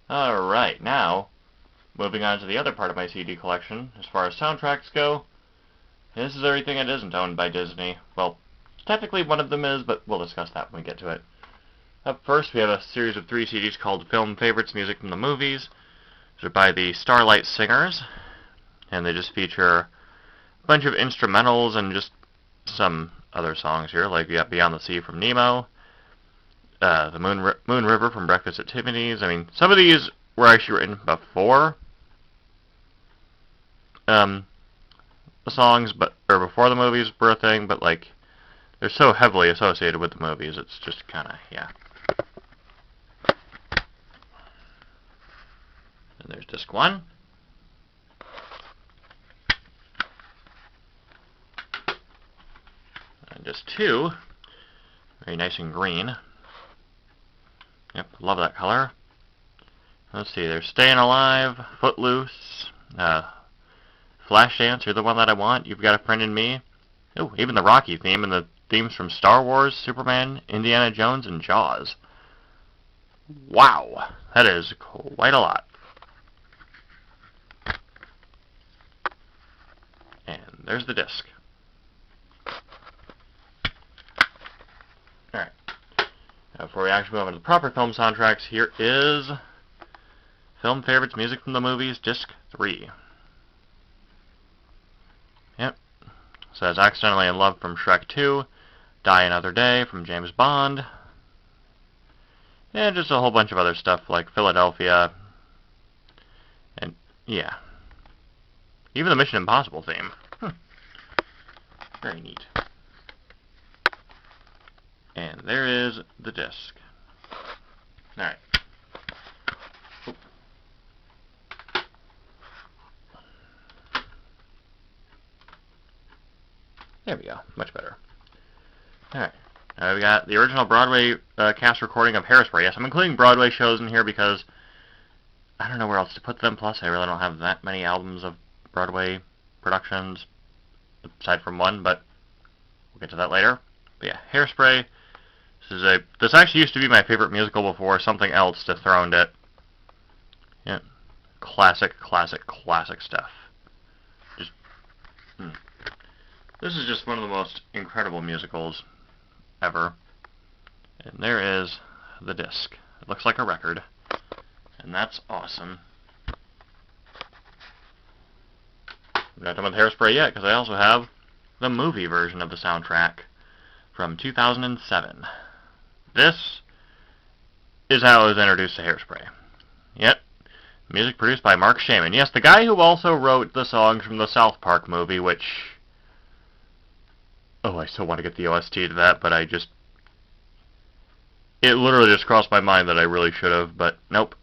Alright, now, moving on to the other part of my CD collection, as far as soundtracks go, this is everything that isn't owned by Disney. Well, technically one of them is, but we'll discuss that when we get to it. Up first, we have a series of 3 CDs called Film Favorites Music from the Movies. These are by the Starlight Singers, and they just feature a bunch of instrumentals and just some other songs here, like you got Beyond the Sea from Nemo, the Moon River from Breakfast at Tiffany's. I mean, some of these were actually written before the songs, or before the movies were a thing, but like they're so heavily associated with the movies, it's just kind of, yeah. And there's disc 1. And disc 2, very nice and green. Yep, love that color. Let's see, there's Staying Alive, Footloose, Flashdance, You're the One That I Want, You've Got a Friend in Me. Oh, even the Rocky theme and the themes from Star Wars, Superman, Indiana Jones, and Jaws. Wow, that is quite a lot. And there's the disc. Alright. Now, before we actually move on to the proper film soundtracks, here is Film Favorites Music from the Movies, Disc 3. Yep. Says Accidentally in Love from Shrek 2, Die Another Day from James Bond, and just a whole bunch of other stuff like Philadelphia, and yeah. Even the Mission Impossible theme. Very neat. And there is the disc. Alright. There we go. Much better. Alright. We got the original Broadway cast recording of Hairspray. Yes, I'm including Broadway shows in here because I don't know where else to put them. Plus, I really don't have that many albums of Broadway productions, aside from one, but we'll get to that later. But yeah, Hairspray. This actually used to be my favorite musical before something else dethroned it. Yeah, classic stuff. This is just one of the most incredible musicals ever. And there is the disc. It looks like a record, and that's awesome. I'm not done with Hairspray yet, because I also have the movie version of the soundtrack from 2007. This is how I was introduced to Hairspray. Yep. Music produced by Mark Shaman. Yes, the guy who also wrote the songs from the South Park movie, which... Oh, I still want to get the OST to that, but it literally just crossed my mind that I really should have, but nope.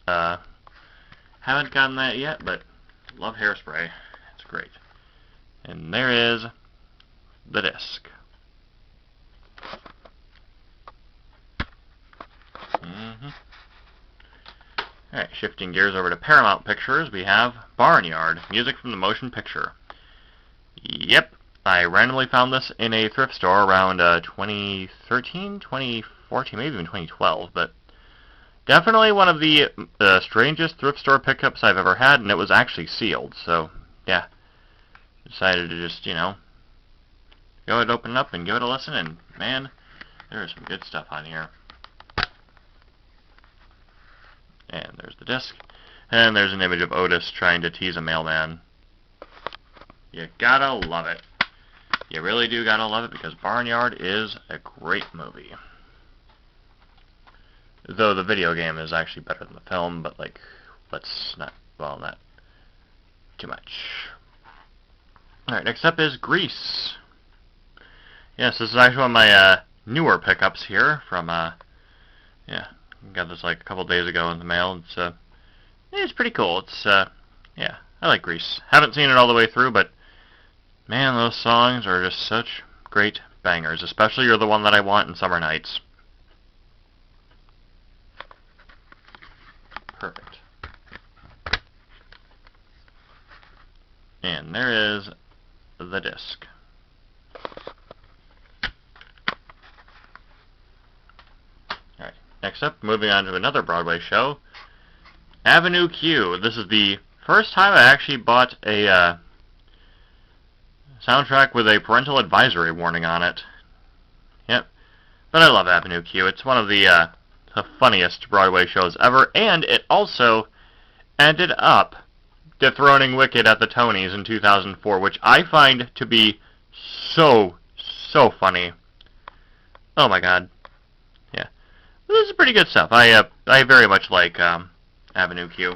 Haven't gotten that yet, but love Hairspray. It's great. And there is the disc. Alright, shifting gears over to Paramount Pictures, we have Barnyard, music from the motion picture. Yep, I randomly found this in a thrift store around 2013, 2014, maybe even 2012, but definitely one of the strangest thrift store pickups I've ever had, and it was actually sealed, so yeah. Decided to just, go ahead and open it up and give it a listen, and man, there is some good stuff on here. And there's the disc. And there's an image of Otis trying to tease a mailman. You gotta love it. You really do gotta love it, because Barnyard is a great movie. Though the video game is actually better than the film, but let's not dwell on that too much. Alright, next up is Grease. Yes, this is actually one of my newer pickups here from, got this a couple days ago in the mail. It's pretty cool. I like Grease. Haven't seen it all the way through, but man, those songs are just such great bangers, especially You're the One That I Want and Summer Nights. Perfect. And there is the disc. Alright, next up, moving on to another Broadway show. Avenue Q. This is the first time I actually bought a soundtrack with a parental advisory warning on it. Yep. But I love Avenue Q. It's one of the funniest Broadway shows ever, and it also ended up dethroning Wicked at the Tonys in 2004, which I find to be so funny. Oh my god. Yeah. This is pretty good stuff. I very much like Avenue Q.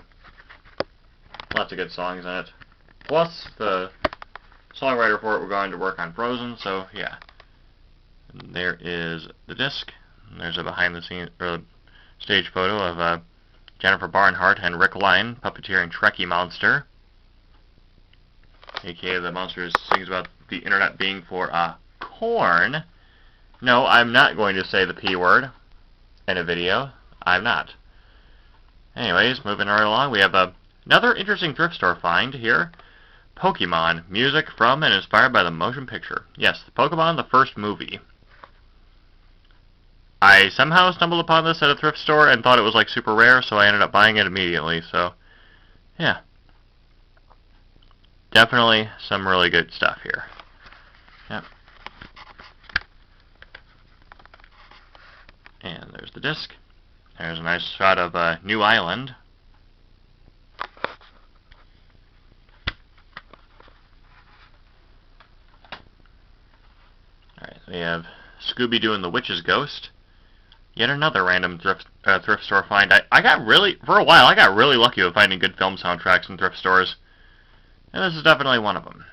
Lots of good songs in it. Plus, the songwriter for it were going to work on Frozen, so yeah. And there is the disc. And there's a behind-the-scenes or stage photo of Jennifer Barnhart and Rick Lyon puppeteering Trekkie Monster, aka the monster sings about the internet being for corn. No, I'm not going to say the P word in a video. I'm not. Anyways, moving right along, we have another interesting thrift store find here. Pokemon, music from and inspired by the motion picture. Yes, the Pokemon, the first movie. I somehow stumbled upon this at a thrift store and thought it was like super rare, so I ended up buying it immediately, so yeah. Definitely some really good stuff here. Yep. And there's the disc. There's a nice shot of New Island. Alright, so we have Scooby-Doo and the Witch's Ghost. Yet another random thrift store find. I got really, for a while, I got really lucky with finding good film soundtracks in thrift stores. And this is definitely one of them.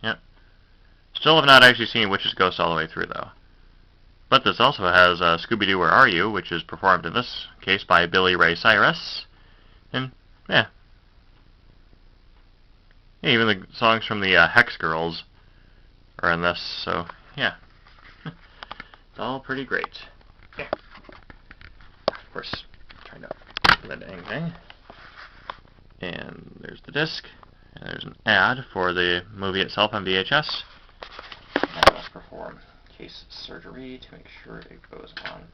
Yep. Still have not actually seen Witch's Ghost all the way through, though. But this also has Scooby-Doo Where Are You, which is performed in this case by Billy Ray Cyrus. And, yeah. Even the songs from the Hex Girls are in this, so, yeah. It's all pretty great. Yeah. Of course, trying to blend anything. And there's the disc. And there's an ad for the movie itself on VHS. I must perform case surgery to make sure it goes on.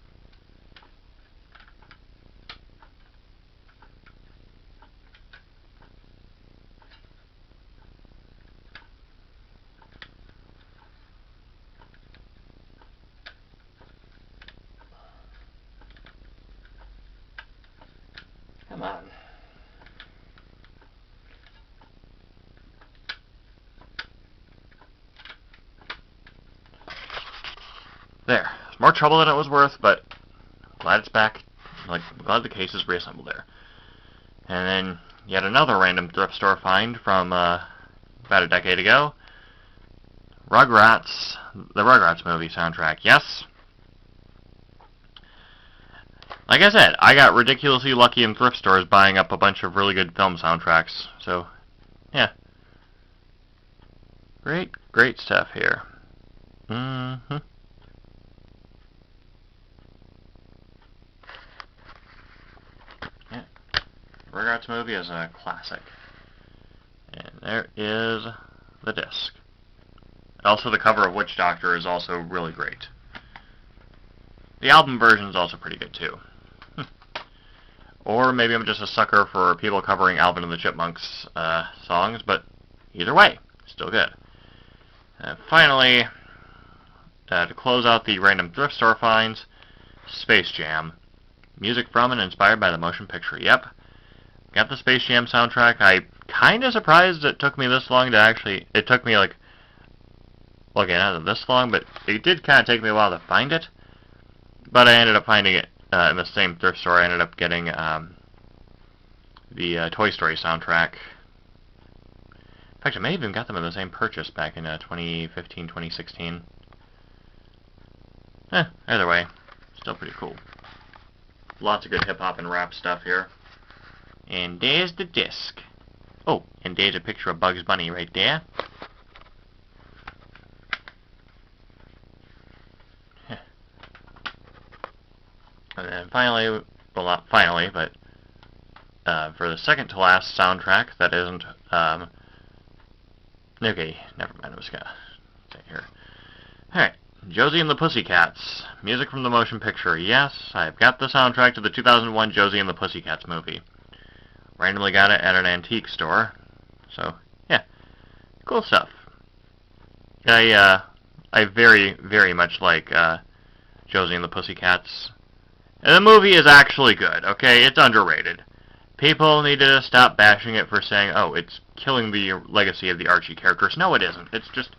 Come on. There. It's more trouble than it was worth, but glad it's back. Like, glad the case is reassembled there. And then yet another random thrift store find from about a decade ago. Rugrats, the Rugrats movie soundtrack. Yes. Like I said, I got ridiculously lucky in thrift stores buying up a bunch of really good film soundtracks. So, yeah. Great stuff here. Mm-hmm. Rugrats movie is a classic. And there is the disc. Also, the cover of Witch Doctor is also really great. The album version is also pretty good, too. Or maybe I'm just a sucker for people covering Alvin and the Chipmunks songs, but either way, still good. Finally, to close out the random thrift store finds, Space Jam. Music from and inspired by the motion picture. Yep. Got the Space Jam soundtrack. I kind of surprised it took me this long to actually... It took me, like... Well, again, not this long, but it did kind of take me a while to find it. But I ended up finding it in the same thrift store. I ended up getting the Toy Story soundtrack. In fact, I may have even got them in the same purchase back in 2015, 2016. Either way, still pretty cool. Lots of good hip-hop and rap stuff here. And there's the disc. Oh, and there's a picture of Bugs Bunny right there. And then finally, well, not finally, but for the second to last soundtrack that isn't, okay, never mind, I was gonna say here. Alright, Josie and the Pussycats, music from the motion picture. Yes, I've got the soundtrack to the 2001 Josie and the Pussycats movie. Randomly got it at an antique store. So, yeah, cool stuff. I very, very much like Josie and the Pussycats. And the movie is actually good, okay? It's underrated. People need to stop bashing it for saying, oh, it's killing the legacy of the Archie characters. No, it isn't. It's just,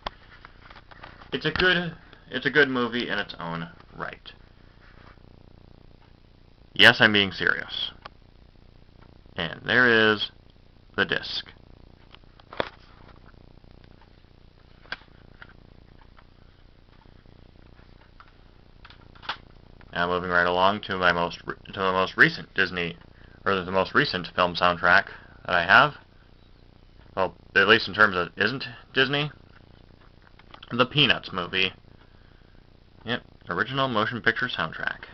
it's a good movie in its own right. Yes, I'm being serious. And there is the disc. Now moving right along to the most recent Disney, or the most recent film soundtrack that I have. Well, at least in terms of isn't Disney. The Peanuts movie. Yep, original motion picture soundtrack.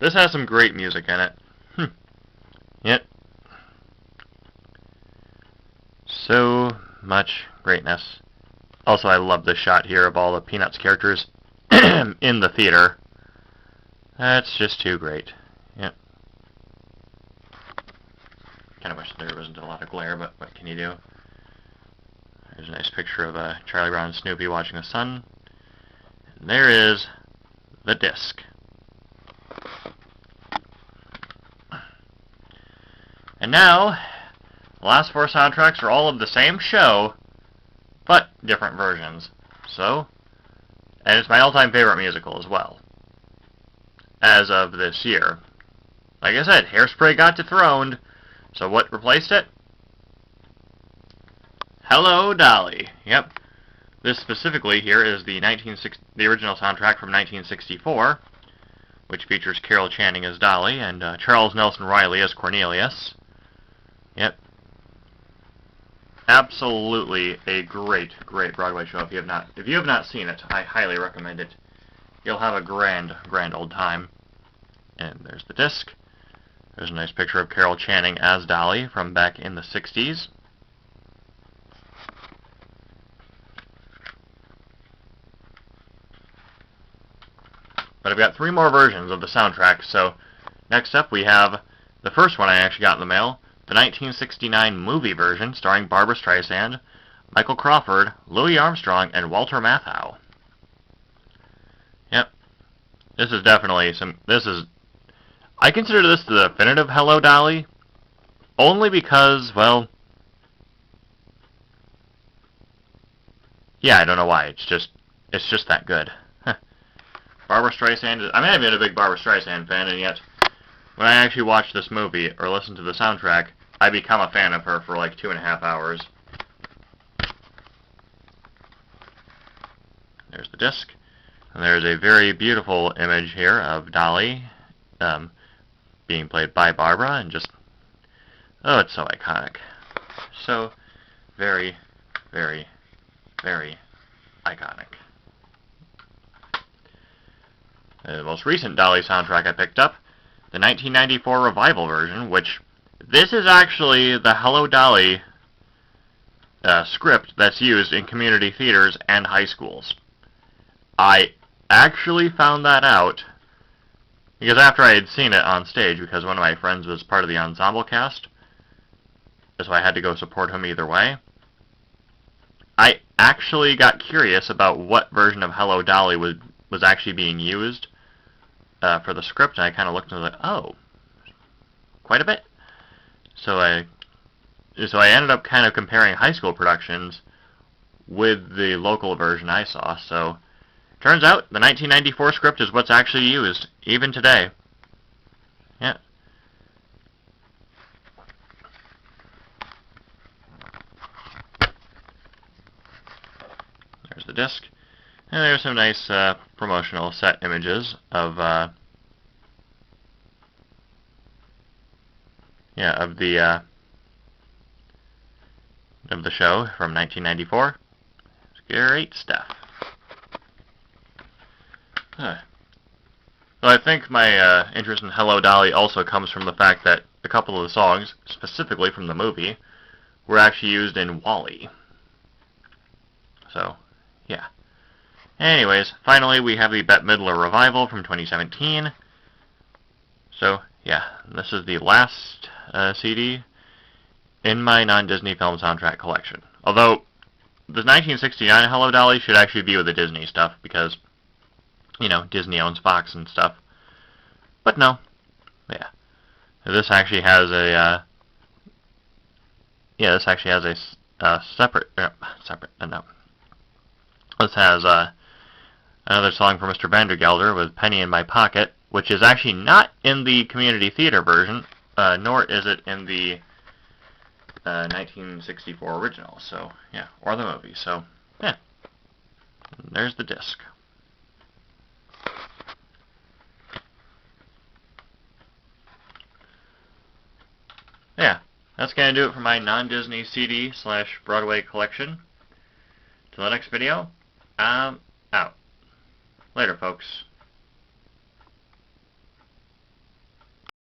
This has some great music in it. Yep. So much greatness. Also, I love the shot here of all the Peanuts characters in the theater. That's just too great. Yep. Kind of wish there wasn't a lot of glare, but what can you do? There's a nice picture of Charlie Brown and Snoopy watching the sun. And there is the disc. And now, the last four soundtracks are all of the same show, but different versions. So, and it's my all-time favorite musical as well. As of this year. Like I said, Hairspray got dethroned, so what replaced it? Hello, Dolly. Yep. This specifically here is the original soundtrack from 1964, which features Carol Channing as Dolly and Charles Nelson Riley as Cornelius. Yep. Absolutely a great, great Broadway show. If you have not seen it, I highly recommend it. You'll have a grand, grand old time. And there's the disc. There's a nice picture of Carol Channing as Dolly from back in the 60s. But I've got 3 more versions of the soundtrack, so next up we have the first one I actually got in the mail, the 1969 movie version starring Barbra Streisand, Michael Crawford, Louis Armstrong, and Walter Matthau. Yep. This is definitely I consider this the definitive Hello, Dolly, only because, well, yeah, I don't know why, it's just that good. Barbra Streisand, I mean, I've been a big Barbra Streisand fan, and yet, when I actually watch this movie, or listen to the soundtrack, I become a fan of her for like 2.5 hours. There's the disc. And there's a very beautiful image here of Dolly being played by Barbara, and just, oh, it's so iconic. So very, very, very iconic. The most recent Dolly soundtrack I picked up, the 1994 revival version, which this is actually the Hello, Dolly script that's used in community theaters and high schools. I actually found that out because after I had seen it on stage, because one of my friends was part of the ensemble cast, so I had to go support him either way, I actually got curious about what version of Hello, Dolly was actually being used for the script, and I kind of looked and was like, oh, quite a bit. So I ended up kind of comparing high school productions with the local version I saw. So turns out the 1994 script is what's actually used even today. Yeah. There's the disc. And there's some nice promotional set images of the show from 1994. It's great stuff. Well, I think my interest in Hello, Dolly also comes from the fact that a couple of the songs, specifically from the movie, were actually used in WALL-E. So, yeah. Anyways, finally we have the Bette Midler revival from 2017. So, Yeah, this is the last CD in my non-Disney film soundtrack collection. Although, the 1969 Hello Dolly should actually be with the Disney stuff, because, you know, Disney owns Fox and stuff. But no. Yeah. This actually has a, yeah, this actually has a separate, no. This has another song for Mr. Vandergelder with Penny in My Pocket, which is actually not in the community theater version, nor is it in the 1964 original, so, yeah, or the movie, so, yeah. There's the disc. Yeah, that's going to do it for my non-Disney CD/Broadway collection. Till the next video, I'm out. Later, folks.